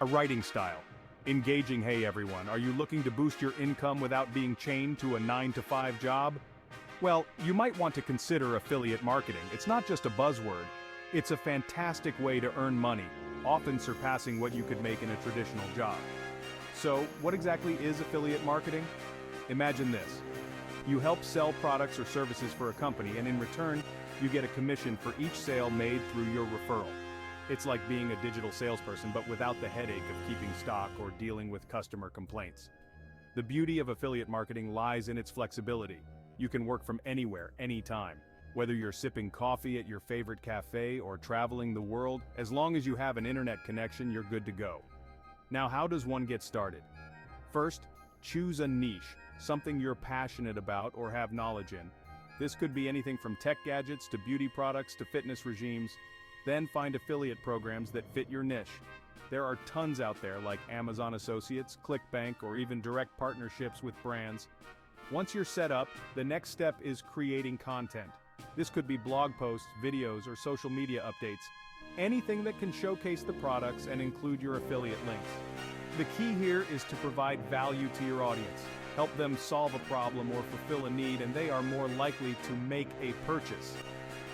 A writing style. Engaging. Hey everyone, are you looking to boost your income without being chained to a 9-to-5 job? Well, you might want to consider affiliate marketing. It's not just a buzzword. It's a fantastic way to earn money, often surpassing what you could make in a traditional job. So, what exactly is affiliate marketing? Imagine this. You help sell products or services for a company, and in return, you get a commission for each sale made through your referral. It's like being a digital salesperson, but without the headache of keeping stock or dealing with customer complaints. The beauty of affiliate marketing lies in its flexibility. You can work from anywhere, anytime. Whether you're sipping coffee at your favorite cafe or traveling the world, as long as you have an internet connection, you're good to go. Now, how does one get started? First, choose a niche, something you're passionate about or have knowledge in. This could be anything from tech gadgets to beauty products to fitness regimes. Then find affiliate programs that fit your niche. There are tons out there like Amazon Associates, ClickBank, or even direct partnerships with brands. Once you're set up, the next step is creating content. This could be blog posts, videos, or social media updates. Anything that can showcase the products and include your affiliate links. The key here is to provide value to your audience. Help them solve a problem or fulfill a need, and they are more likely to make a purchase.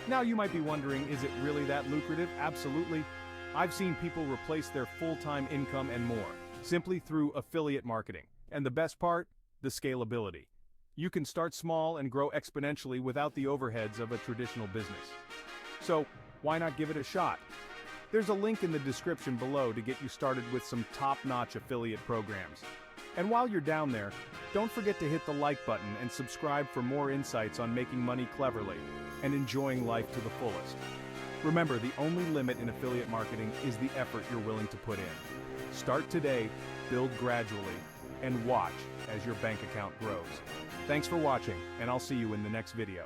Now you might be wondering, is it really that lucrative? Absolutely. I've seen people replace their full-time income and more, simply through affiliate marketing. And the best part? The scalability. You can start small and grow exponentially without the overheads of a traditional business. So, why not give it a shot? There's a link in the description below to get you started with some top-notch affiliate programs. And while you're down there, don't forget to hit the like button and subscribe for more insights on making money cleverly and enjoying life to the fullest. Remember, the only limit in affiliate marketing is the effort you're willing to put in. Start today, build gradually, and watch as your bank account grows. Thanks for watching, and I'll see you in the next video.